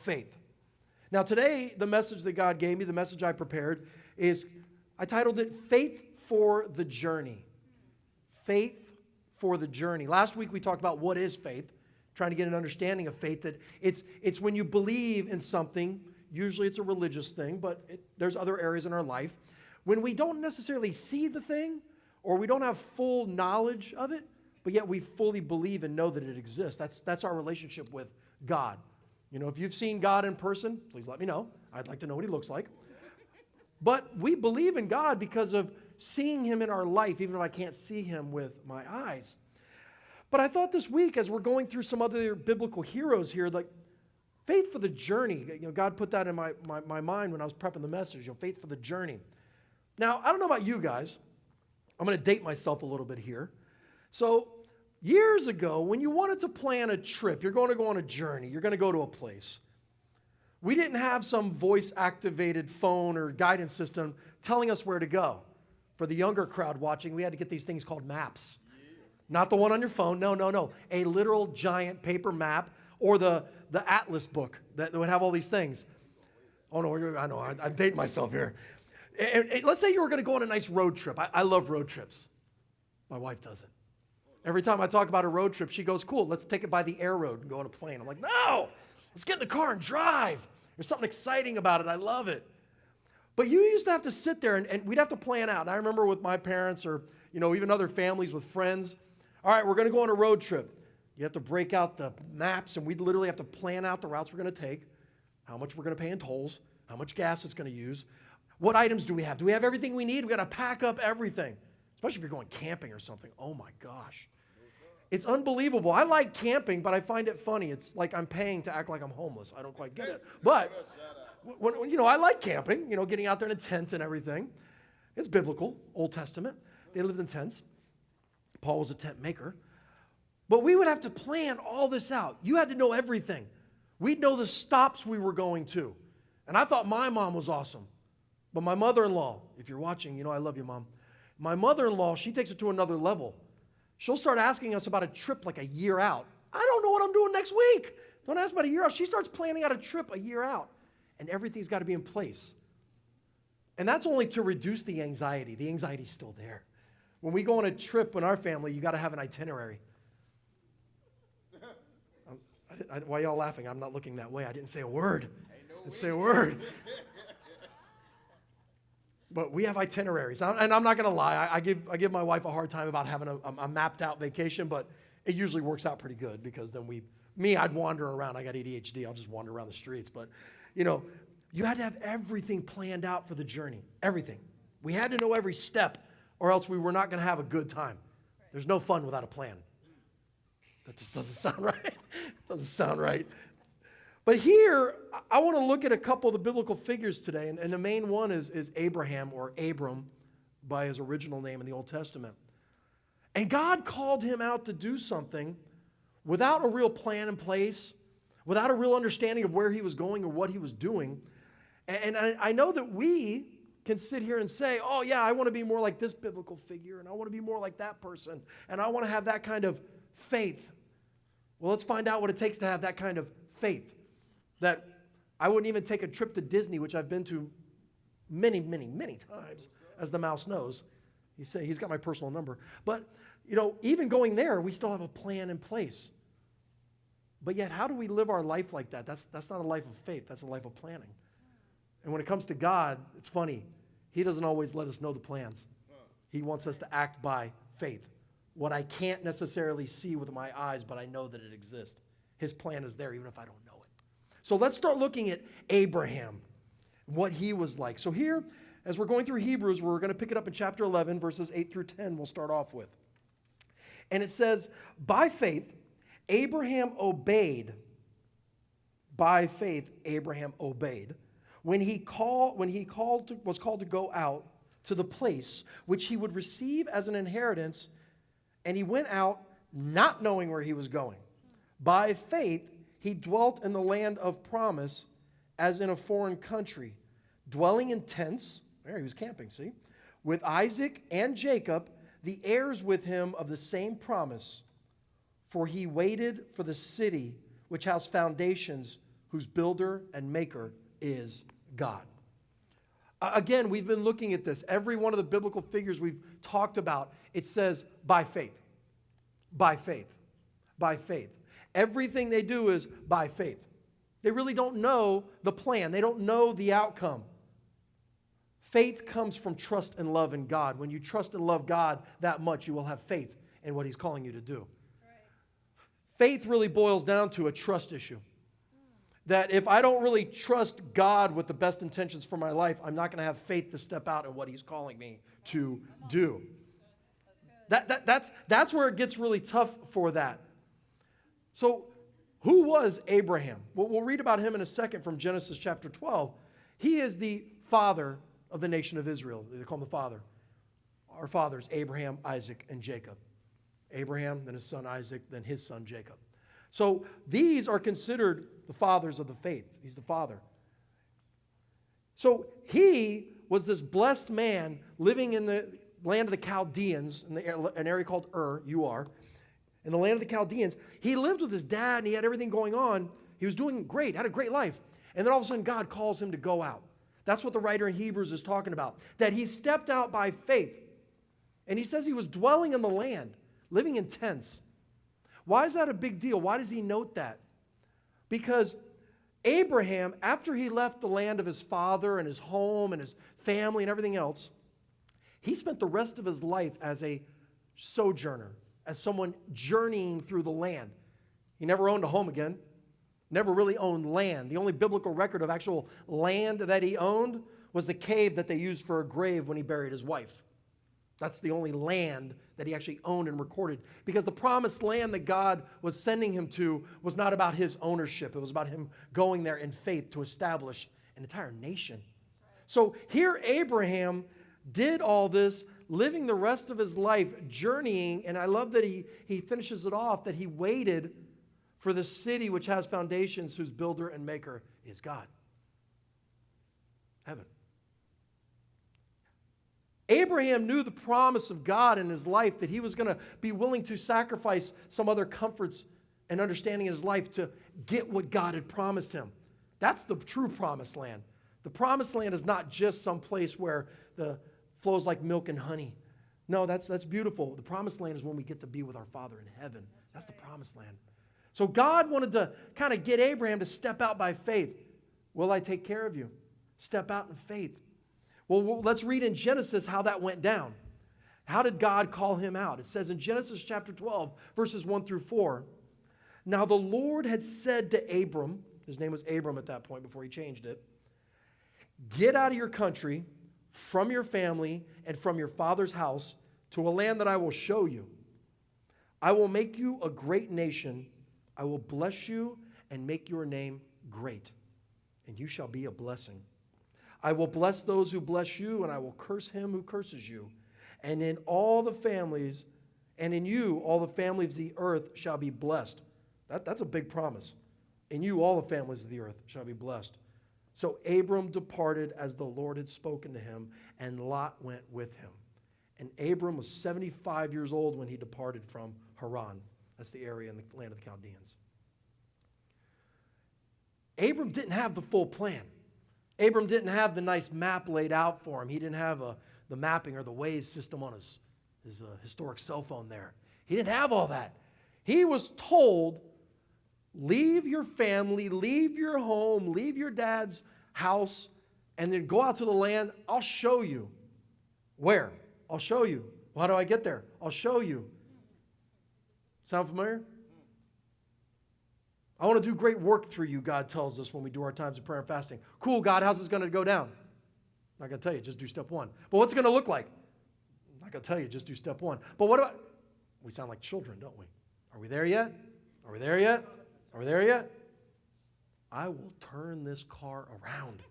faith. Now today, the message that God gave me, the message I prepared, is I titled it Faith for the Journey. Faith for the journey. Last week we talked about what is faith, trying to get an understanding of faith, that it's when you believe in something. Usually it's a religious thing, but there's other areas in our life when we don't necessarily see the thing or we don't have full knowledge of it, but yet we fully believe and know that it exists. That's our relationship with God. You know, if you've seen God in person, please let me know. I'd like to know what he looks like. But we believe in God because of seeing him in our life, even if I can't see him with my eyes. But I thought this week, as we're going through some other biblical heroes here, like faith for the journey. You know, God put that in my mind when I was prepping the message, faith for the journey. Now, I don't know about you guys. I'm going to date myself a little bit here. So years ago, when you wanted to plan a trip, you're going to go on a journey, you're going to go to a place. We didn't have some voice-activated phone or guidance system telling us where to go. For the younger crowd watching, we had to get these things called maps. Not the one on your phone, no. A literal giant paper map or the Atlas book that would have all these things. Oh no, I know, I'm dating myself here. And let's say you were going to go on a nice road trip. I love road trips. My wife doesn't. Every time I talk about a road trip, she goes, cool, let's take it by the air road and go on a plane. I'm like, no, let's get in the car and drive. There's something exciting about it. I love it. But you used to have to sit there and we'd have to plan out. And I remember with my parents or, even other families with friends, all right, we're going to go on a road trip. You have to break out the maps and we'd literally have to plan out the routes we're going to take, how much we're going to pay in tolls, how much gas it's going to use. What items do we have? Do we have everything we need? We got to pack up everything, especially if you're going camping or something. Oh my gosh. It's unbelievable. I like camping, but I find it funny. It's like I'm paying to act like I'm homeless. I don't quite get it. But I like camping, getting out there in a tent and everything. It's biblical, Old Testament. They lived in tents. Paul was a tent maker. But we would have to plan all this out. You had to know everything. We'd know the stops we were going to. And I thought my mom was awesome. But my mother-in-law, if you're watching, I love you, Mom. My mother-in-law, she takes it to another level. She'll start asking us about a trip like a year out. I don't know what I'm doing next week. Don't ask about a year out. She starts planning out a trip a year out. And everything's got to be in place. And that's only to reduce the anxiety. The anxiety's still there. When we go on a trip in our family, you got to have an itinerary. Why y'all laughing? I'm not looking that way. I didn't say a word. I didn't say a word. But we have itineraries. And I'm not going to lie. I give my wife a hard time about having a mapped out vacation, but it usually works out pretty good because then I'd wander around. I got ADHD. I'll just wander around the streets. But, you had to have everything planned out for the journey. Everything. We had to know every step or else we were not going to have a good time. There's no fun without a plan. That just doesn't sound right. Doesn't sound right. But here, I want to look at a couple of the biblical figures today, and the main one is Abraham, or Abram, by his original name in the Old Testament. And God called him out to do something without a real plan in place, without a real understanding of where he was going or what he was doing. And I know that we can sit here and say, oh yeah, I want to be more like this biblical figure, and I want to be more like that person, and I want to have that kind of faith. Well, let's find out what it takes to have that kind of faith. That I wouldn't even take a trip to Disney, which I've been to many, many, many times, as the mouse knows. He's got my personal number. But, even going there, we still have a plan in place. But yet, how do we live our life like that? That's not a life of faith. That's a life of planning. And when it comes to God, it's funny. He doesn't always let us know the plans. He wants us to act by faith. What I can't necessarily see with my eyes, but I know that it exists. His plan is there, even if I don't know it. So let's start looking at Abraham, what he was like. So here, as we're going through Hebrews, we're going to pick it up in chapter 11, verses 8 through 10, we'll start off with. And it says, by faith, Abraham obeyed. By faith, Abraham obeyed. When he was called to go out to the place which he would receive as an inheritance, and he went out not knowing where he was going. By faith, he dwelt in the land of promise as in a foreign country, dwelling in tents, there he was camping, see, with Isaac and Jacob, the heirs with him of the same promise. For he waited for the city which has foundations, whose builder and maker is God. Again, we've been looking at this. Every one of the biblical figures we've talked about, it says by faith, by faith, by faith. Everything they do is by faith. They really don't know the plan. They don't know the outcome. Faith comes from trust and love in God. When you trust and love God that much, you will have faith in what He's calling you to do. Right. Faith really boils down to a trust issue. That if I don't really trust God with the best intentions for my life, I'm not going to have faith to step out in what He's calling me to do. That's where it gets really tough for that. So, who was Abraham? Well, we'll read about him in a second from Genesis chapter 12. He is the father of the nation of Israel. They call him the father. Our fathers, Abraham, Isaac, and Jacob. Abraham, then his son Isaac, then his son Jacob. So these are considered the fathers of the faith. He's the father. So he was this blessed man living in the land of the Chaldeans, in an area called Ur, U-R, in the land of the Chaldeans. He lived with his dad and he had everything going on. He was doing great, had a great life. And then all of a sudden God calls him to go out. That's what the writer in Hebrews is talking about. That he stepped out by faith. And he says he was dwelling in the land, living in tents. Why is that a big deal? Why does he note that? Because Abraham, after he left the land of his father and his home and his family and everything else, he spent the rest of his life as a sojourner, as someone journeying through the land. He never owned a home again. Never really owned land. The only biblical record of actual land that he owned was the cave that they used for a grave when he buried his wife. That's the only land that he actually owned and recorded. Because the promised land that God was sending him to was not about his ownership. It was about him going there in faith to establish an entire nation. So here Abraham did all this, living the rest of his life, journeying. And I love that he finishes it off, that he waited for the city which has foundations, whose builder and maker is God. Heaven. Abraham knew the promise of God in his life, that he was going to be willing to sacrifice some other comforts and understanding in his life to get what God had promised him. That's the true promised land. The promised land is not just some place where the flows like milk and honey. No, that's beautiful. The promised land is when we get to be with our Father in heaven. That's the promised land. So God wanted to kind of get Abraham to step out by faith. Will I take care of you? Step out in faith. Well, let's read in Genesis how that went down. How did God call him out? It says in Genesis chapter 12, verses 1 through 4, now the Lord had said to Abram, his name was Abram at that point before he changed it, get out of your country, from your family, and from your father's house to a land that I will show you. I will make you a great nation. I will bless you and make your name great, and you shall be a blessing. I will bless those who bless you, and I will curse him who curses you. And in all the families, and in you, all the families of the earth shall be blessed. That's a big promise. In you, all the families of the earth shall be blessed. So Abram departed as the Lord had spoken to him, and Lot went with him. And Abram was 75 years old when he departed from Haran. That's the area in the land of the Chaldeans. Abram didn't have the full plan. Abram didn't have the nice map laid out for him. He didn't have the mapping or the Waze system on his historic cell phone there. He didn't have all that. He was told, leave your family, leave your home, leave your dad's house, and then go out to the land. I'll show you. Where? I'll show you. Well, how do I get there? I'll show you. Sound familiar? I want to do great work through you, God tells us when we do our times of prayer and fasting. Cool, God, how's this going to go down? I'm not going to tell you, just do step one. But what's it going to look like? I'm not going to tell you, just do step one. But what about, we sound like children, don't we? Are we there yet? Are we there yet? Are we there yet? I will turn this car around.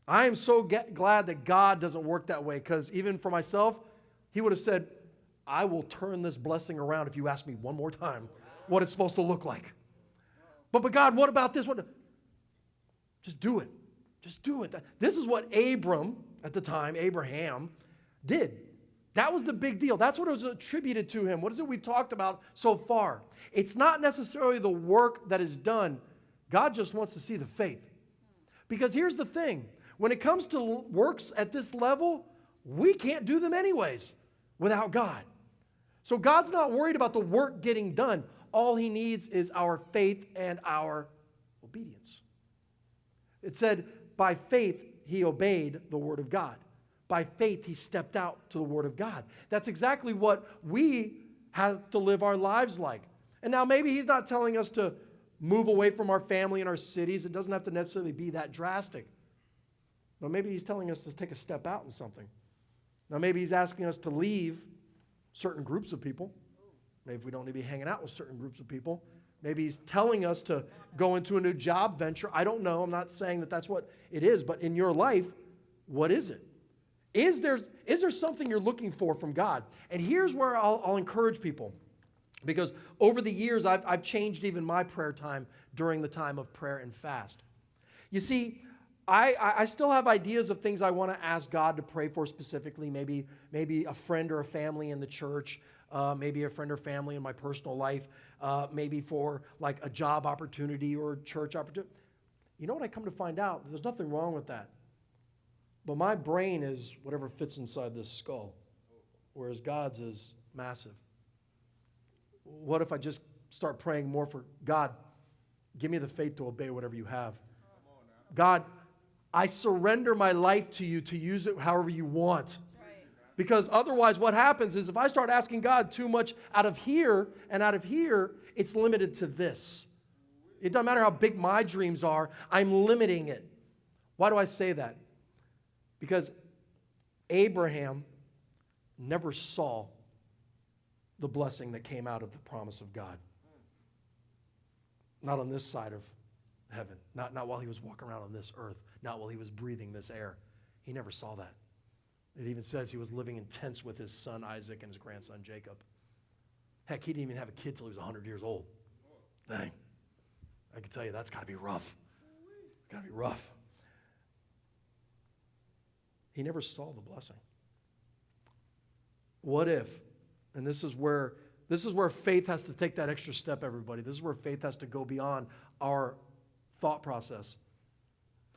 I am so glad that God doesn't work that way, because even for myself, he would have said, I will turn this blessing around if you ask me one more time what it's supposed to look like. But God, what about this? Just do it. Just do it. This is what Abram, at the time, Abraham, did. That was the big deal. That's what it was attributed to him. What is it we've talked about so far? It's not necessarily the work that is done. God just wants to see the faith. Because here's the thing. When it comes to works at this level, we can't do them anyways without God. So God's not worried about the work getting done. All he needs is our faith and our obedience. It said, by faith, he obeyed the word of God. By faith, he stepped out to the word of God. That's exactly what we have to live our lives like. And now maybe he's not telling us to move away from our family and our cities. It doesn't have to necessarily be that drastic. But maybe he's telling us to take a step out in something. Now maybe he's asking us to leave certain groups of people. Maybe we don't need to be hanging out with certain groups of people. Maybe he's telling us to go into a new job venture. I don't know. I'm not saying that that's what it is. But in your life, what is it? Is there something you're looking for from God? And here's where I'll encourage people. Because over the years, I've changed even my prayer time during the time of prayer and fast. You see, I still have ideas of things I want to ask God to pray for specifically. Maybe a friend or a family in the church. Maybe a friend or family in my personal life. Maybe for like a job opportunity or church opportunity. You know what I come to find out? There's nothing wrong with that. But my brain is whatever fits inside this skull. Whereas God's is massive. What if I just start praying more for God, give me the faith to obey whatever you have. God, I surrender my life to you to use it however you want. Because otherwise what happens is if I start asking God too much out of here and out of here, it's limited to this. It doesn't matter how big my dreams are, I'm limiting it. Why do I say that? Because Abraham never saw the blessing that came out of the promise of God. Not on this side of heaven. Not while he was walking around on this earth. Not while he was breathing this air. He never saw that. It even says he was living in tents with his son Isaac and his grandson Jacob. Heck, he didn't even have a kid till he was 100 years old. Dang. I can tell you that's got to be rough. It's got to be rough. He never saw the blessing. What if, and this is where faith has to take that extra step, everybody. This is where faith has to go beyond our thought process.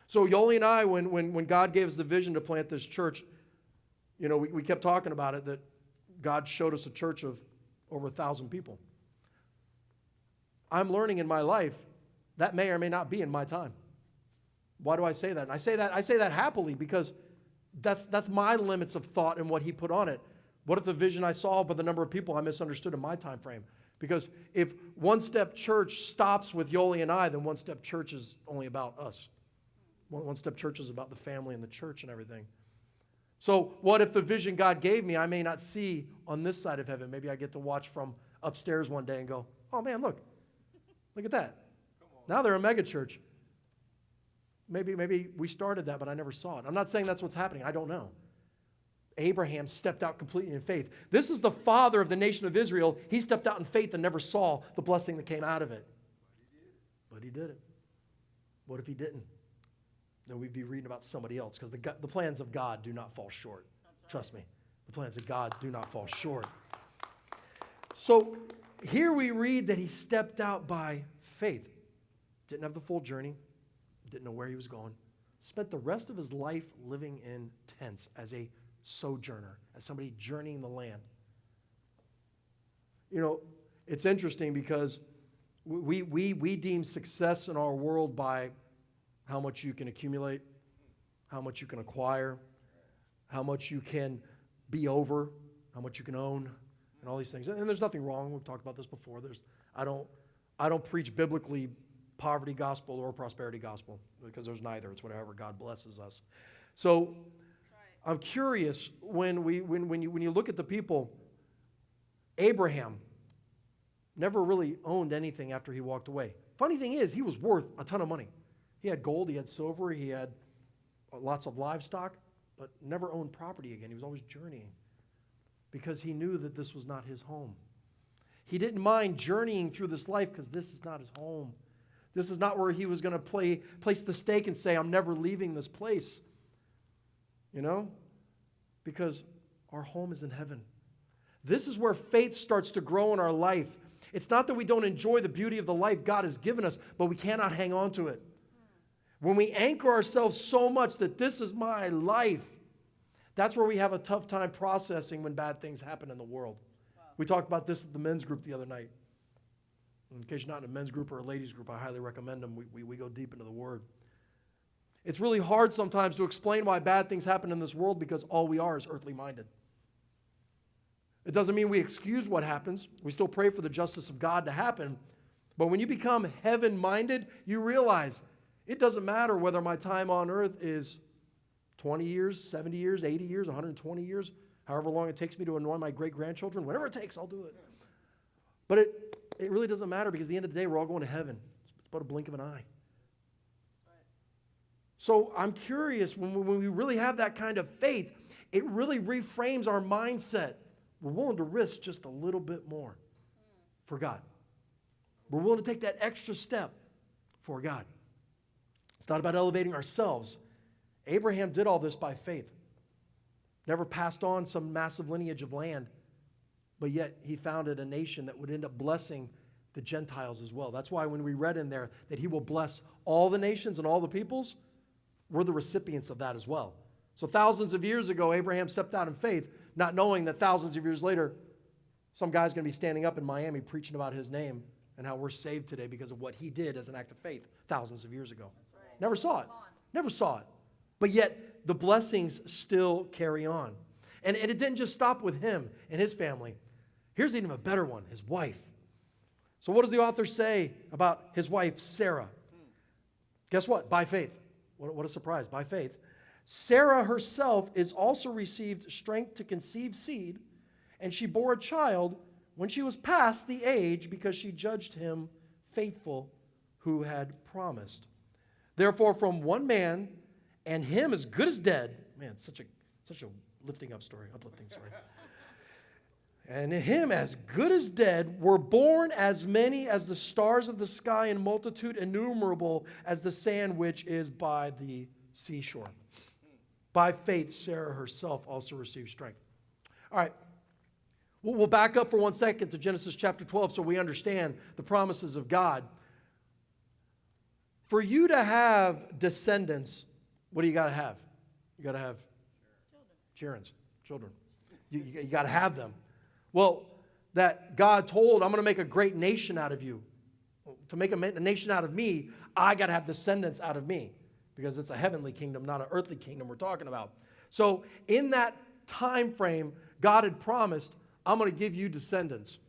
So Yoli and I, when God gave us the vision to plant this church, you know, we kept talking about it, that God showed us a church of over 1,000 people. I'm learning in my life that may or may not be in my time. Why do I say that? And I say that happily because that's my limits of thought and what he put on it. What if the vision I saw but the number of people I misunderstood in my time frame? Because if One Step Church stops with Yoli and I, then One Step Church is only about us. One Step Church is about the family and the church and everything. So what if the vision God gave me I may not see on this side of heaven? Maybe I get to watch from upstairs one day and go, oh man, look at that. Now they're a mega church. Maybe we started that, but I never saw it. I'm not saying that's what's happening. I don't know. Abraham stepped out completely in faith. This is the father of the nation of Israel. He stepped out in faith and never saw the blessing that came out of it. But he did it. What if he didn't? Then we'd be reading about somebody else because the plans of God do not fall short. Trust me. The plans of God do not fall short. So here we read that he stepped out by faith. Didn't have the full journey. Didn't know where he was going. Spent the rest of his life living in tents as a sojourner, as somebody journeying the land. You know, it's interesting because we deem success in our world by how much you can accumulate, how much you can acquire, how much you can be over, how much you can own, and all these things. And there's nothing wrong. We've talked about this before. I don't preach biblically poverty gospel or prosperity gospel because there's neither. It's whatever God blesses us. So I'm curious when you look at the people, Abraham never really owned anything after he walked away. Funny thing is, he was worth a ton of money. He had gold, he had silver, he had lots of livestock, but never owned property again. He was always journeying because he knew that this was not his home. He didn't mind journeying through this life because this is not his home. This is not where he was going to place the stake and say, I'm never leaving this place. You know? Because our home is in heaven. This is where faith starts to grow in our life. It's not that we don't enjoy the beauty of the life God has given us, but we cannot hang on to it. When we anchor ourselves so much that this is my life, that's where we have a tough time processing when bad things happen in the world. Wow. We talked about this at the men's group the other night. In case you're not in a men's group or a ladies group, I highly recommend them. We go deep into the Word. It's really hard sometimes to explain why bad things happen in this world because all we are is earthly minded. It doesn't mean we excuse what happens. We still pray for the justice of God to happen. But when you become heaven-minded, you realize it doesn't matter whether my time on earth is 20 years, 70 years, 80 years, 120 years, however long it takes me to annoy my great-grandchildren. Whatever it takes, I'll do it. But it really doesn't matter because at the end of the day, we're all going to heaven. It's about a blink of an eye. So I'm curious, when we really have that kind of faith, it really reframes our mindset. We're willing to risk just a little bit more for God. We're willing to take that extra step for God. It's not about elevating ourselves. Abraham did all this by faith. Never passed on some massive lineage of land, but yet he founded a nation that would end up blessing the Gentiles as well. That's why when we read in there that he will bless all the nations and all the peoples, we're the recipients of that as well. So thousands of years ago, Abraham stepped out in faith, not knowing that thousands of years later, some guy's going to be standing up in Miami preaching about his name and how we're saved today because of what he did as an act of faith thousands of years ago. Right. Never saw it. Never saw it. But yet, the blessings still carry on. And it didn't just stop with him and his family. Here's even a better one, his wife. So what does the author say about his wife, Sarah? Guess what? By faith. What a surprise. By faith. Sarah herself is also received strength to conceive seed, and she bore a child when she was past the age because she judged him faithful who had promised. Therefore, from one man, and him as good as dead, man, such a uplifting story. And him as good as dead were born as many as the stars of the sky in multitude innumerable as the sand which is by the seashore. By faith, Sarah herself also received strength. All right. We'll back up for 1 second to Genesis chapter 12 so we understand the promises of God. For you to have descendants, what do you got to have? You got to have children. You got to have them. Well, that God told, I'm going to make a great nation out of you. To make a nation out of me, I got to have descendants out of me because it's a heavenly kingdom, not an earthly kingdom we're talking about. So in that time frame, God had promised, I'm going to give you descendants.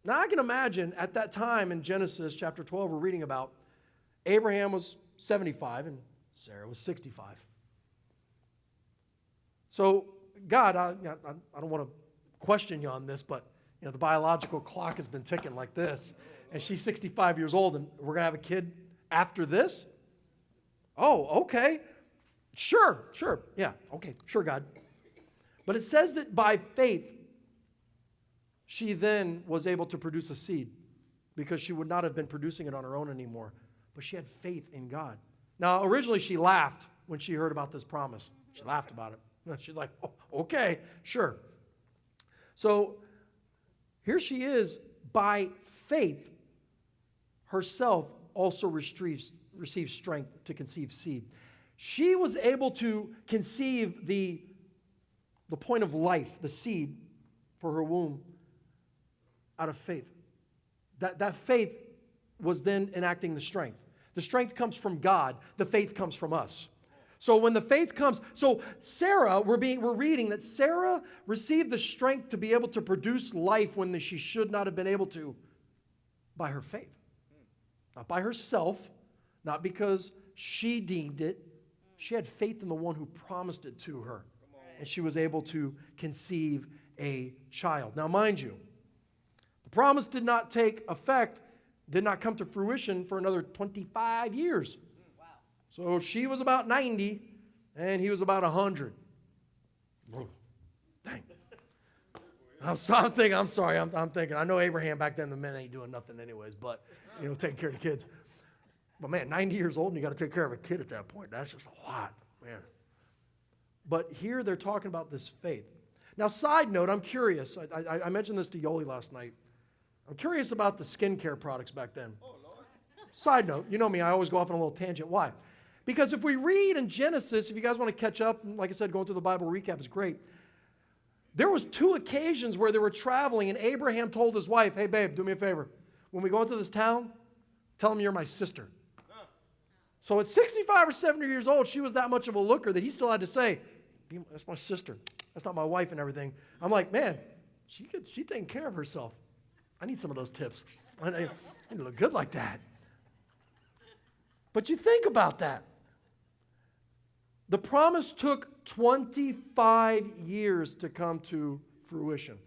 Now I can imagine at that time in Genesis chapter 12 we're reading about, Abraham was 75 and Sarah was 65. So God, I don't want to question you on this, but the biological clock has been ticking like this, and she's 65 years old, and we're going to have a kid after this? Oh, okay. Sure. Yeah, okay. Sure, God. But it says that by faith, she then was able to produce a seed because she would not have been producing it on her own anymore. But she had faith in God. Now, originally she laughed when she heard about this promise. She laughed about it. She's like, oh, okay, sure. So here she is, by faith, herself also receives strength to conceive seed. She was able to conceive the point of life, the seed for her womb, out of faith. That faith was then enacting the strength. The strength comes from God. The faith comes from us. So when the faith comes, so Sarah, we're reading that Sarah received the strength to be able to produce life when she should not have been able to by her faith. Not by herself, not because she deemed it. She had faith in the one who promised it to her. And she was able to conceive a child. Now, mind you, the promise did not take effect, did not come to fruition for another 25 years. So she was about 90, and he was about 100. Dang. I'm sorry. I'm thinking. I know Abraham back then, the men ain't doing nothing anyways, but, taking care of the kids. But, man, 90 years old, and you got to take care of a kid at that point. That's just a lot, man. But here they're talking about this faith. Now, side note, I'm curious. I mentioned this to Yoli last night. I'm curious about the skincare products back then. Side note, you know me, I always go off on a little tangent. Why? Because if we read in Genesis, if you guys want to catch up, like I said, going through the Bible recap is great. There was 2 occasions where they were traveling, and Abraham told his wife, hey, babe, do me a favor. When we go into this town, tell them you're my sister. So at 65 or 70 years old, she was that much of a looker that he still had to say, that's my sister. That's not my wife and everything. I'm like, man, she's taking care of herself. I need some of those tips. I need to look good like that. But you think about that. The promise took 25 years to come to fruition.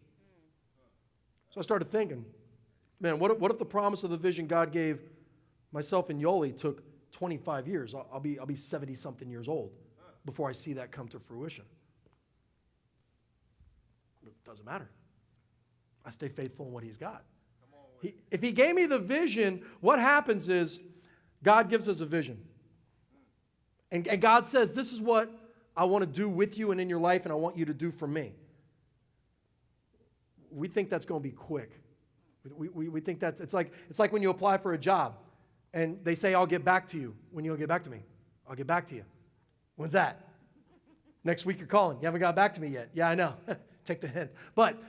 So I started thinking, man, what if the promise of the vision God gave myself and Yoli took 25 years? I'll be 70-something years old before I see that come to fruition. It doesn't matter. I stay faithful in what he's got. If he gave me the vision, what happens is God gives us a vision. And God says, this is what I want to do with you and in your life, and I want you to do for me. We think that's going to be quick. We think that's, it's like when you apply for a job, and they say, I'll get back to you. When you get back to me? I'll get back to you. When's that? Next week you're calling. You haven't got back to me yet. Yeah, I know. Take the hint. But,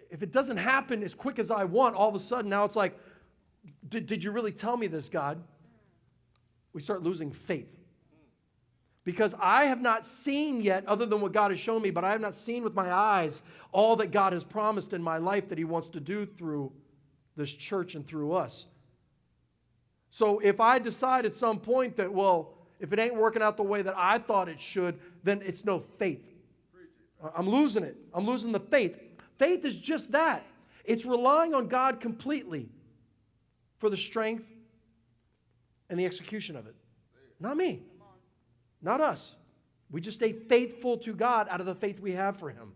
if it doesn't happen as quick as I want, all of a sudden now it's like, did you really tell me this, God? We start losing faith. Because I have not seen yet, other than what God has shown me, but I have not seen with my eyes all that God has promised in my life that he wants to do through this church and through us. So if I decide at some point that, well, if it ain't working out the way that I thought it should, then it's no faith. I'm losing it. I'm losing the faith. Faith is just that. It's relying on God completely for the strength and the execution of it. Not me. Not us. We just stay faithful to God out of the faith we have for him.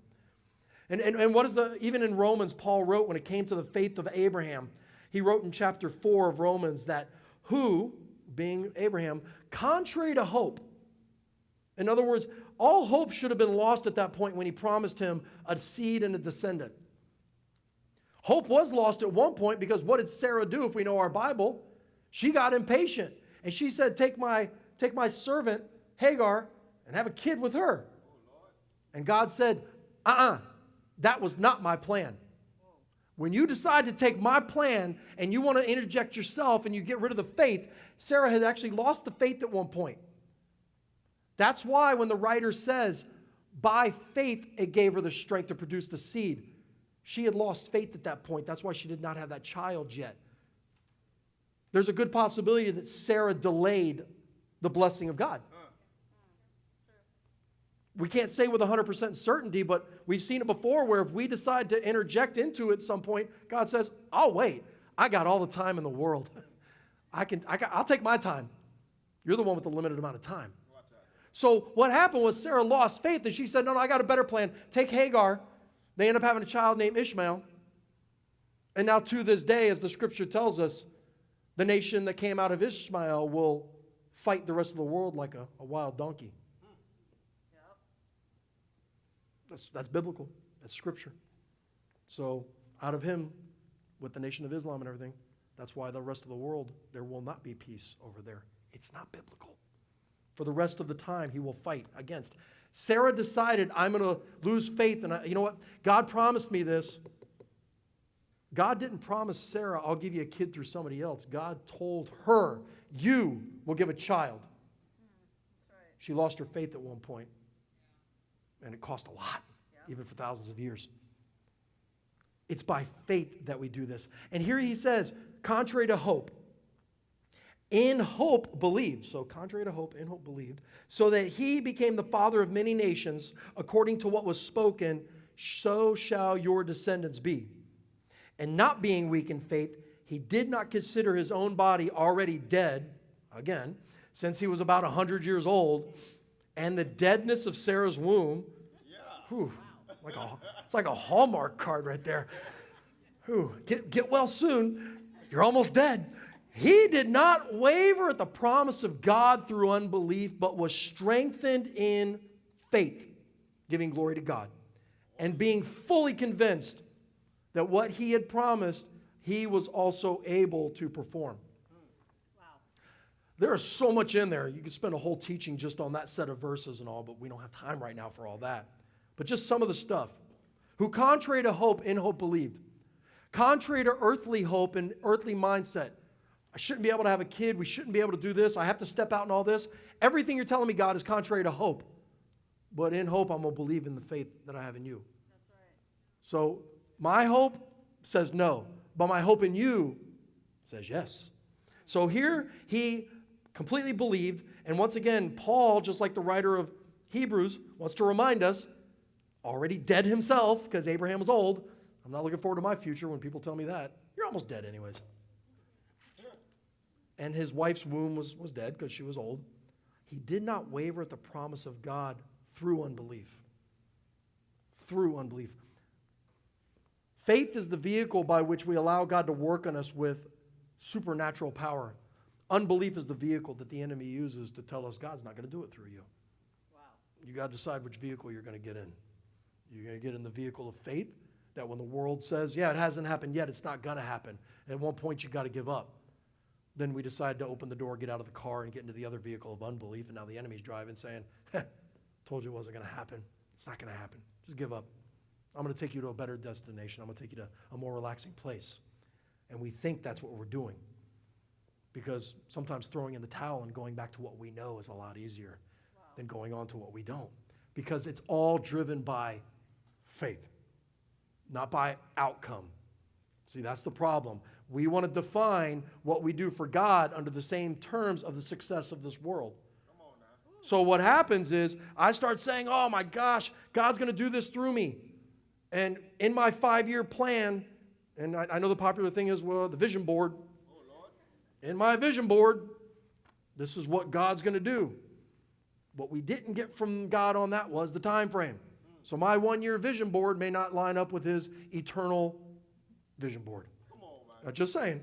And what is even in Romans, Paul wrote when it came to the faith of Abraham, he wrote in chapter 4 of Romans that who, being Abraham, contrary to hope. In other words, all hope should have been lost at that point when he promised him a seed and a descendant. Hope was lost at one point because what did Sarah do if we know our Bible? She got impatient. And she said, take my servant, Hagar, and have a kid with her. And God said, that was not my plan. When you decide to take my plan and you want to interject yourself and you get rid of the faith, Sarah had actually lost the faith at one point. That's why when the writer says, by faith it gave her the strength to produce the seed, she had lost faith at that point. That's why she did not have that child yet. There's a good possibility that Sarah delayed the blessing of God. We can't say with 100% certainty, but we've seen it before where if we decide to interject into it at some point, God says, I'll wait. I got all the time in the world. I'll take my time. You're the one with the limited amount of time. So what happened was Sarah lost faith, and she said, no, I got a better plan. Take Hagar. They end up having a child named Ishmael. And now to this day, as the scripture tells us, the nation that came out of Ishmael will fight the rest of the world like a wild donkey. That's biblical. That's scripture. So out of him, with the nation of Islam and everything, that's why the rest of the world, there will not be peace over there. It's not biblical. For the rest of the time, he will fight against. Sarah decided, I'm going to lose faith. And you know what? God promised me this. God didn't promise Sarah, I'll give you a kid through somebody else. God told her, you will give a child. Right. She lost her faith at one point. And it cost a lot, even for thousands of years. It's by faith that we do this. And here he says, contrary to hope, in hope believed. So contrary to hope, in hope believed. So that he became the father of many nations, according to what was spoken, so shall your descendants be. And not being weak in faith, he did not consider his own body already dead, again, since he was about 100 years old, and the deadness of Sarah's womb, it's like a Hallmark card right there. Get well soon. You're almost dead. He did not waver at the promise of God through unbelief, but was strengthened in faith, giving glory to God, and being fully convinced that what he had promised, he was also able to perform. Wow. There is so much in there. You could spend a whole teaching just on that set of verses and all, but we don't have time right now for all that. But just some of the stuff. Who contrary to hope, in hope believed. Contrary to earthly hope and earthly mindset. I shouldn't be able to have a kid. We shouldn't be able to do this. I have to step out in all this. Everything you're telling me, God, is contrary to hope. But in hope, I'm going to believe in the faith that I have in you. That's right. So my hope says no, but my hope in you says yes. So here he completely believed. And once again, Paul, just like the writer of Hebrews, wants to remind us, already dead himself because Abraham was old. I'm not looking forward to my future when people tell me that. You're almost dead anyways. And his wife's womb was dead because she was old. He did not waver at the promise of God through unbelief. Through unbelief. Faith is the vehicle by which we allow God to work on us with supernatural power. Unbelief is the vehicle that the enemy uses to tell us God's not going to do it through you. Wow. You got to decide which vehicle you're going to get in. You're going to get in the vehicle of faith, that when the world says, yeah, it hasn't happened yet, it's not going to happen. At one point, you got to give up. Then we decide to open the door, get out of the car, and get into the other vehicle of unbelief, and now the enemy's driving saying, told you it wasn't going to happen. It's not going to happen. Just give up. I'm going to take you to a better destination. I'm going to take you to a more relaxing place. And we think that's what we're doing. Because sometimes throwing in the towel and going back to what we know is a lot easier than going on to what we don't. Because it's all driven by faith, not by outcome. See, that's the problem. We want to define what we do for God under the same terms of the success of this world. So what happens is I start saying, oh my gosh, God's going to do this through me. And in my 5-year plan, and I know the popular thing is, well, the vision board. In my vision board, this is what God's going to do. What we didn't get from God on that was the time frame. So my 1-year vision board may not line up with his eternal vision board. I'm just saying,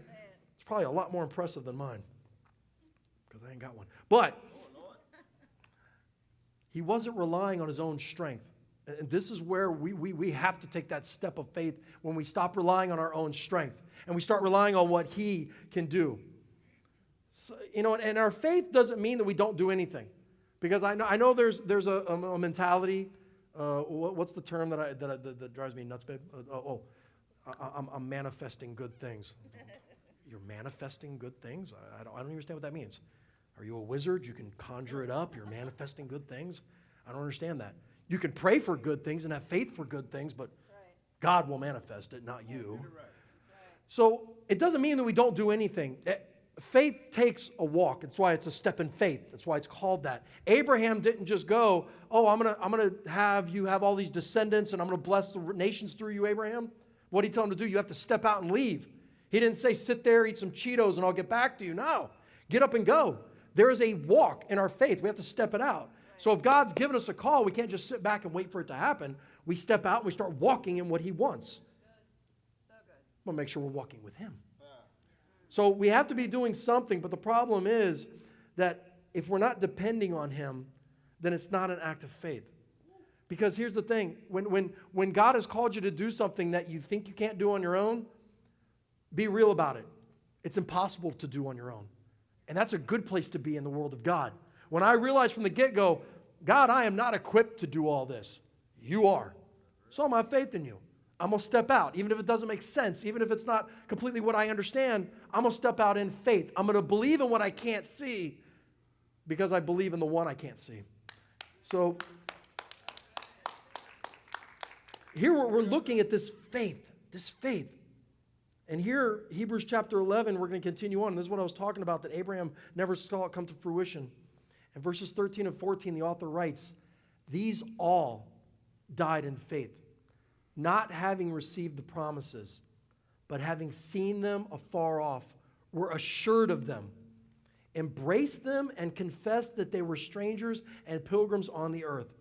it's probably a lot more impressive than mine because I ain't got one. But he wasn't relying on his own strength. And this is where we have to take that step of faith when we stop relying on our own strength and we start relying on what he can do. So, and our faith doesn't mean that we don't do anything. Because I know there's a mentality. What's the term that drives me nuts, babe? I'm manifesting good things. You're manifesting good things? I don't understand what that means. Are you a wizard? You can conjure it up. You're manifesting good things? I don't understand that. You can pray for good things and have faith for good things, but God will manifest it, not you. So it doesn't mean that we don't do anything. Faith takes a walk. That's why it's a step in faith. That's why it's called that. Abraham didn't just go, oh, I'm gonna have you have all these descendants and I'm going to bless the nations through you, Abraham. What did he tell him to do? You have to step out and leave. He didn't say, sit there, eat some Cheetos, and I'll get back to you. No. Get up and go. There is a walk in our faith. We have to step it out. So if God's given us a call, we can't just sit back and wait for it to happen. We step out and we start walking in what he wants. So good. We'll make sure we're walking with him. So we have to be doing something, but the problem is that if we're not depending on him, then it's not an act of faith. Because here's the thing, when God has called you to do something that you think you can't do on your own, be real about it. It's impossible to do on your own. And that's a good place to be in the world of God. When I realized from the get-go, God, I am not equipped to do all this. You are. So I'm have faith in you. I'm going to step out, even if it doesn't make sense, even if it's not completely what I understand, I'm going to step out in faith. I'm going to believe in what I can't see because I believe in the one I can't see. So here we're looking at this faith. And here, Hebrews chapter 11, we're going to continue on. This is what I was talking about, that Abraham never saw it come to fruition. In verses 13 and 14, the author writes, these all died in faith, not having received the promises, but having seen them afar off, were assured of them, embraced them, and confessed that they were strangers and pilgrims on the earth.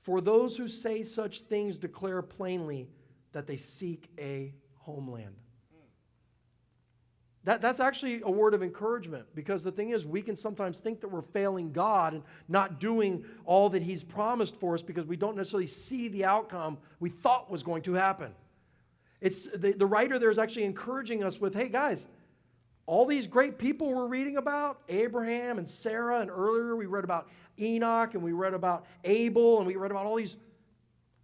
For those who say such things declare plainly that they seek a homeland. That's actually a word of encouragement, because the thing is, we can sometimes think that we're failing God and not doing all that he's promised for us because we don't necessarily see the outcome we thought was going to happen. It's the writer there is actually encouraging us with, hey guys, all these great people we're reading about, Abraham and Sarah, and earlier we read about Enoch, and we read about Abel, and we read about all these,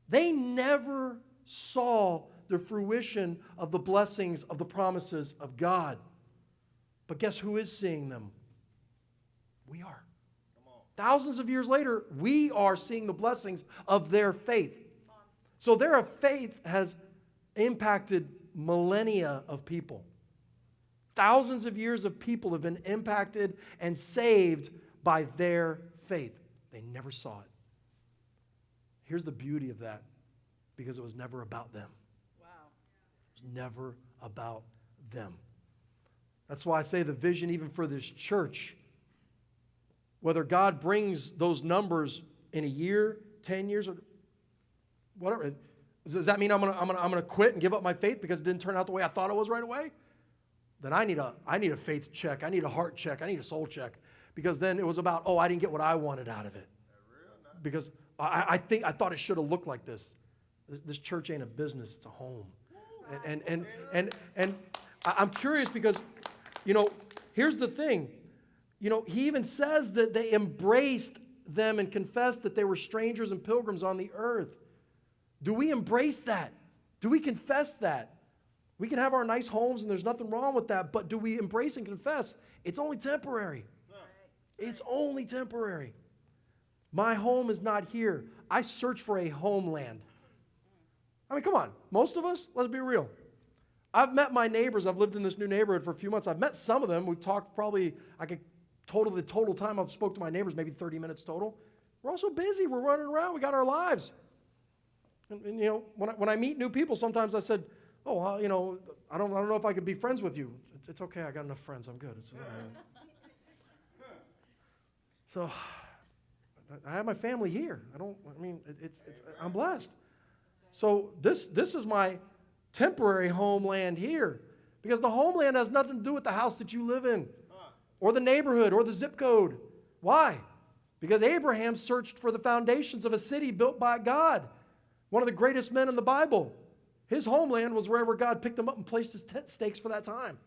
they never saw the fruition of the blessings of the promises of God. But guess who is seeing them? We are. Thousands of years later, we are seeing the blessings of their faith. So their faith has impacted millennia of people. Thousands of years of people have been impacted and saved by their faith. They never saw it. Here's the beauty of that, because it was never about them. Wow. It was never about them. That's why I say the vision even for this church, whether God brings those numbers in a year, 10 years, or whatever, does that mean I'm gonna quit and give up my faith because it didn't turn out the way I thought it was right away? Then I need a faith check. I need a heart check. I need a soul check. Because then it was about, I didn't get what I wanted out of it. Because I thought it should have looked like this. This church ain't a business, it's a home. And I'm curious because, here's the thing. He even says that they embraced them and confessed that they were strangers and pilgrims on the earth. Do we embrace that? Do we confess that? We can have our nice homes and there's nothing wrong with that, but do we embrace and confess? It's only temporary. It's only temporary. My home is not here. I search for a homeland. I mean, come on. Most of us, let's be real. I've met my neighbors. I've lived in this new neighborhood for a few months. I've met some of them. We've talked probably, the total time I've spoke to my neighbors, maybe 30 minutes total. We're all so busy. We're running around. We got our lives. And when I meet new people, sometimes I said, I don't know if I could be friends with you. It's okay. I got enough friends. I'm good. So I have my family here. I'm blessed. So this is my temporary homeland here, because the homeland has nothing to do with the house that you live in or the neighborhood or the zip code. Why? Because Abraham searched for the foundations of a city built by God, one of the greatest men in the Bible. His homeland was wherever God picked him up and placed his tent stakes for that time.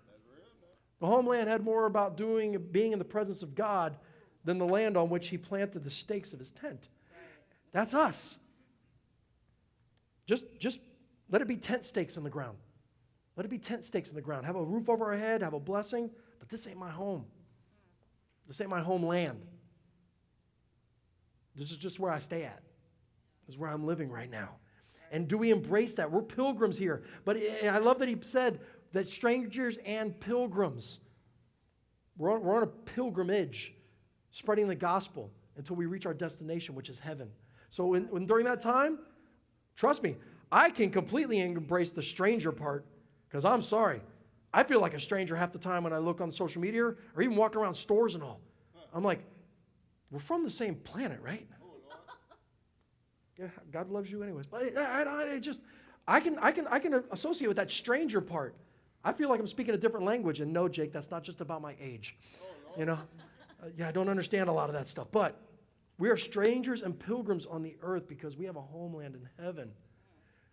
The homeland had more about being in the presence of God than the land on which he planted the stakes of his tent. That's us. Just let it be tent stakes in the ground. Let it be tent stakes in the ground. Have a roof over our head, have a blessing, but this ain't my home. This ain't my homeland. This is just where I stay at. This is where I'm living right now. And do we embrace that? We're pilgrims here. But I love that he said that strangers and pilgrims. We're on a pilgrimage, spreading the gospel until we reach our destination, which is heaven. So during that time, trust me, I can completely embrace the stranger part, because I'm sorry. I feel like a stranger half the time when I look on social media or even walk around stores and all. I'm like, we're from the same planet, right? Yeah, God loves you anyways. But I can associate with that stranger part. I feel like I'm speaking a different language. And no, Jake, that's not just about my age. I don't understand a lot of that stuff. But we are strangers and pilgrims on the earth because we have a homeland in heaven.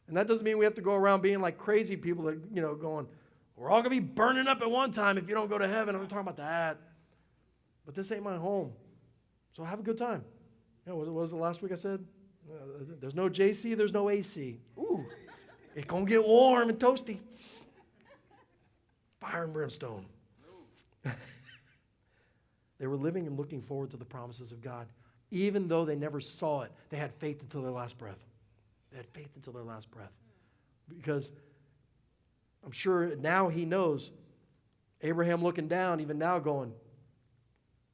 And that doesn't mean we have to go around being like crazy people that, going, we're all going to be burning up at one time if you don't go to heaven. I'm not talking about that. But this ain't my home. So have a good time. What was the last week I said? There's no JC, there's no AC. Ooh, it's going to get warm and toasty. Fire and brimstone. They were living and looking forward to the promises of God. Even though they never saw it, they had faith until their last breath. They had faith until their last breath. Because I'm sure now he knows, Abraham looking down, even now going,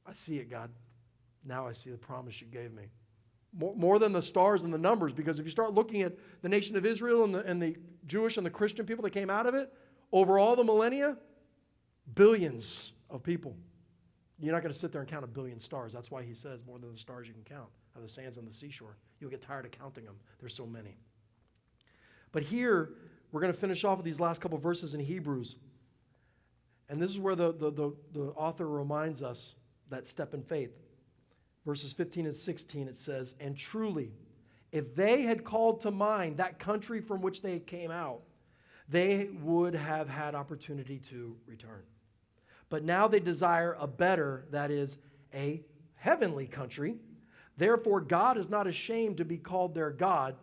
I see it, God. Now I see the promise you gave me. More than the stars and the numbers, because if you start looking at the nation of Israel and the Jewish and the Christian people that came out of it, over all the millennia, billions of people. You're not going to sit there and count a billion stars. That's why he says more than the stars you can count are the sands on the seashore. You'll get tired of counting them. There's so many. But here, we're going to finish off with these last couple verses in Hebrews. And this is where the author reminds us that step in faith. Verses 15 and 16, it says, and truly, if they had called to mind that country from which they came out, they would have had opportunity to return. But now they desire a better, that is, a heavenly country. Therefore, God is not ashamed to be called their God,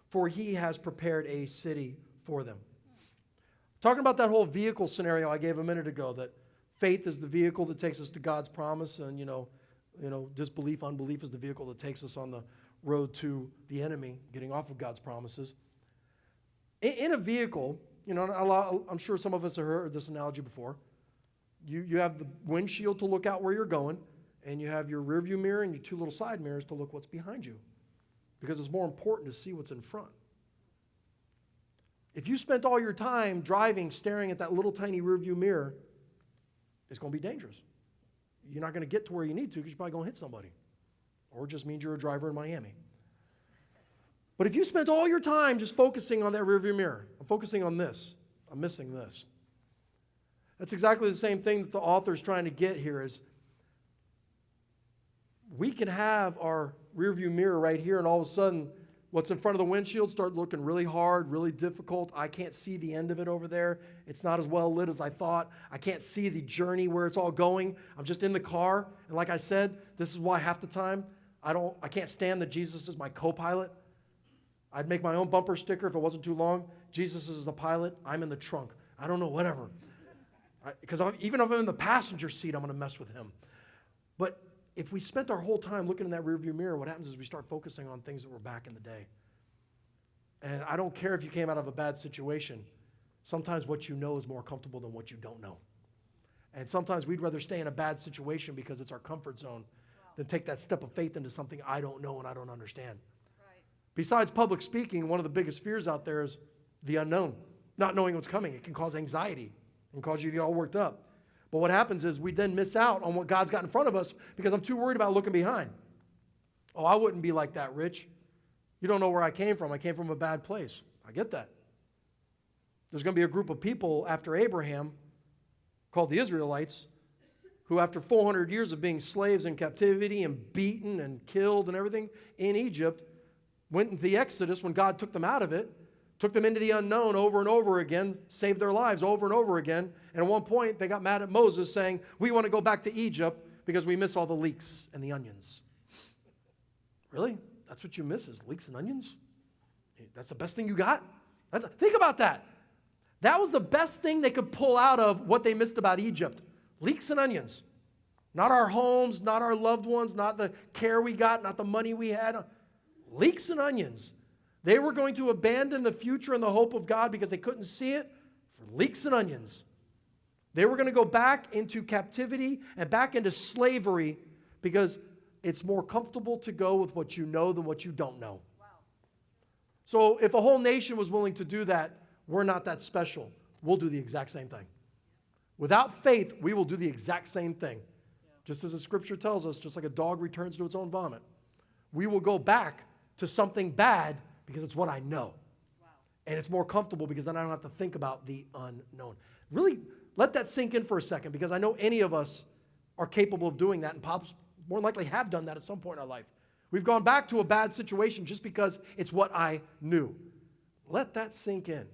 for he has prepared a city for them. Talking about that whole vehicle scenario I gave a minute ago, that faith is the vehicle that takes us to God's promise, and disbelief, unbelief is the vehicle that takes us on the road to the enemy, getting off of God's promises. In a vehicle, I'm sure some of us have heard this analogy before. You have the windshield to look out where you're going, and you have your rearview mirror and your two little side mirrors to look what's behind you, because it's more important to see what's in front. If you spent all your time driving, staring at that little tiny rearview mirror, it's going to be dangerous. You're not going to get to where you need to because you're probably going to hit somebody. Or it just means you're a driver in Miami. But if you spent all your time just focusing on that rearview mirror, I'm focusing on this, I'm missing this. That's exactly the same thing that the author's trying to get here is we can have our rearview mirror right here, and all of a sudden what's in front of the windshield start looking really hard, really difficult. I can't see the end of it over there. It's not as well lit as I thought. I can't see the journey where it's all going. I'm just in the car. And like I said, this is why half the time I can't stand that Jesus is my co-pilot. I'd make my own bumper sticker if it wasn't too long. Jesus is the pilot. I'm in the trunk. I don't know, whatever. Because even if I'm in the passenger seat, I'm going to mess with him. But if we spent our whole time looking in that rearview mirror, what happens is we start focusing on things that were back in the day. And I don't care if you came out of a bad situation. Sometimes what you know is more comfortable than what you don't know. And sometimes we'd rather stay in a bad situation because it's our comfort zone than take that step of faith into something I don't know and I don't understand. Right. Besides public speaking, one of the biggest fears out there is the unknown. Not knowing what's coming. It can cause anxiety and cause you to get all worked up. But what happens is we then miss out on what God's got in front of us because I'm too worried about looking behind. Oh, I wouldn't be like that, Rich. You don't know where I came from. I came from a bad place. I get that. There's going to be a group of people after Abraham called the Israelites who after 400 years of being slaves in captivity and beaten and killed and everything in Egypt went into the Exodus when God took them out of it, took them into the unknown over and over again, saved their lives over and over again. And at one point, they got mad at Moses saying, we want to go back to Egypt because we miss all the leeks and the onions. Really? That's what you miss is leeks and onions? That's the best thing you got? Think about that. That was the best thing they could pull out of what they missed about Egypt. Leeks and onions. Not our homes, not our loved ones, not the care we got, not the money we had. Leeks and onions. They were going to abandon the future and the hope of God because they couldn't see it for leeks and onions. They were going to go back into captivity and back into slavery because it's more comfortable to go with what you know than what you don't know. Wow. So if a whole nation was willing to do that, we're not that special. We'll do the exact same thing. Without faith, we will do the exact same thing. Yeah. Just as the scripture tells us, just like a dog returns to its own vomit. We will go back to something bad because it's what I know. Wow. And it's more comfortable because then I don't have to think about the unknown. Really let that sink in for a second because I know any of us are capable of doing that and pops more than likely have done that at some point in our life. We've gone back to a bad situation just because it's what I knew. Let that sink in.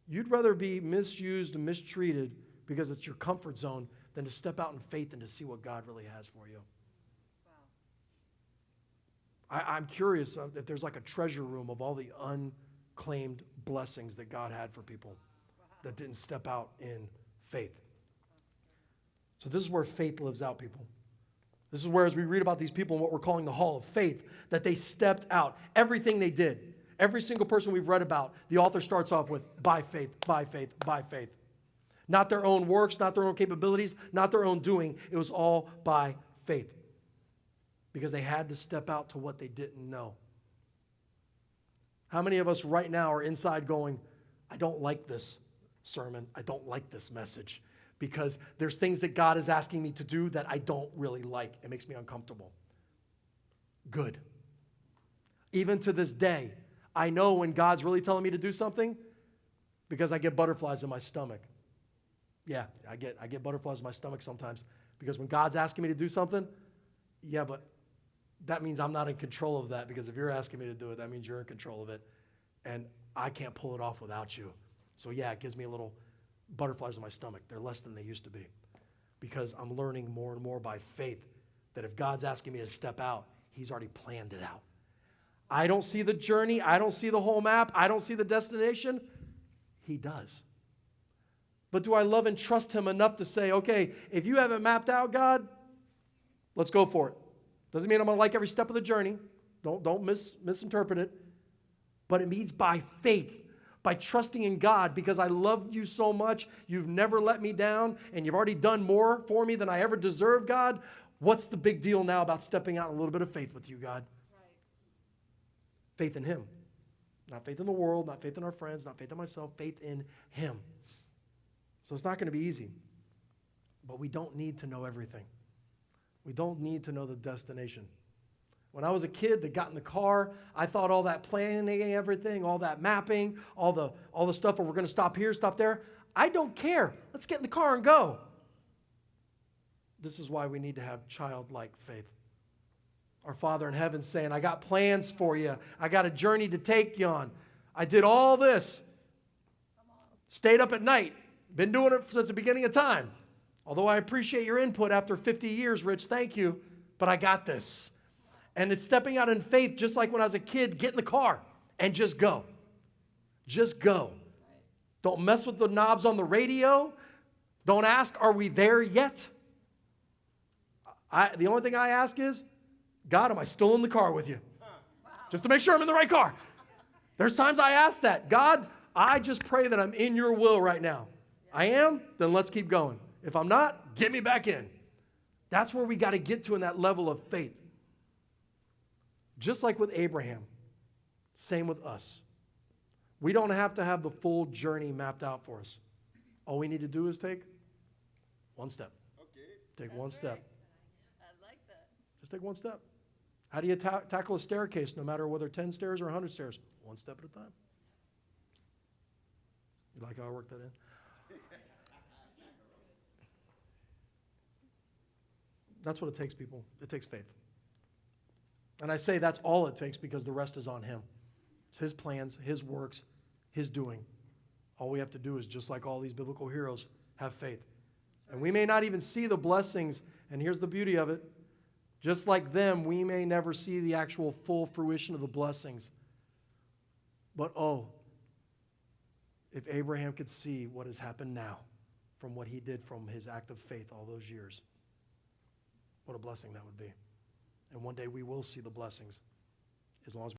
You'd rather be misused and mistreated because it's your comfort zone than to step out in faith and to see what God really has for you. Wow. I'm curious if there's like a treasure room of all the unclaimed blessings that God had for people that didn't step out in faith. So this is where faith lives out, people. This is where, as we read about these people in what we're calling the hall of faith, that they stepped out. Everything they did, every single person we've read about, the author starts off with, by faith, by faith, by faith. Not their own works, not their own capabilities, not their own doing. It was all by faith. Because they had to step out to what they didn't know. How many of us right now are inside going, I don't like this sermon. I don't like this message. Because there's things that God is asking me to do that I don't really like. It makes me uncomfortable. Good. Even to this day, I know when God's really telling me to do something because I get butterflies in my stomach. Yeah, I get butterflies in my stomach sometimes because when God's asking me to do something, yeah, but that means I'm not in control of that because if you're asking me to do it, that means you're in control of it. And I can't pull it off without you. So yeah, it gives me a little butterflies in my stomach. They're less than they used to be because I'm learning more and more by faith that if God's asking me to step out, he's already planned it out. I don't see the journey. I don't see the whole map. I don't see the destination. He does. But do I love and trust him enough to say, okay, if you haven't mapped out, God, let's go for it. Doesn't mean I'm going to like every step of the journey. Don't misinterpret it. But it means by faith, by trusting in God, because I love you so much, you've never let me down, and you've already done more for me than I ever deserve, God. What's the big deal now about stepping out in a little bit of faith with you, God? Right. Faith in him. Not faith in the world, not faith in our friends, not faith in myself, faith in him. So it's not going to be easy. But we don't need to know everything. We don't need to know the destination. When I was a kid that got in the car, I thought all that planning, everything, all that mapping, all the stuff where we're going to stop here, stop there. I don't care. Let's get in the car and go. This is why we need to have childlike faith. Our Father in heaven saying, I got plans for you. I got a journey to take you on. I did all this. Stayed up at night. Been doing it since the beginning of time. Although I appreciate your input after 50 years, Rich, thank you. But I got this. And it's stepping out in faith, just like when I was a kid, get in the car and just go. Just go. Don't mess with the knobs on the radio. Don't ask, are we there yet? The only thing I ask is, God, am I still in the car with you? Just to make sure I'm in the right car. There's times I ask that. God, I just pray that I'm in your will right now. I am? Then let's keep going. If I'm not, get me back in. That's where we got to get to in that level of faith. Just like with Abraham, same with us. We don't have to have the full journey mapped out for us. All we need to do is take one step. Okay. Take one step. I like that. Just take one step. How do you tackle a staircase, no matter whether 10 stairs or 100 stairs? One step at a time. You like how I worked that in? That's what it takes, people. It takes faith. And I say that's all it takes because the rest is on him. It's his plans, his works, his doing. All we have to do is, just like all these biblical heroes, have faith. And we may not even see the blessings, and here's the beauty of it. Just like them, we may never see the actual full fruition of the blessings. But oh, if Abraham could see what has happened now from what he did from his act of faith all those years, what a blessing that would be. And one day we will see the blessings as long as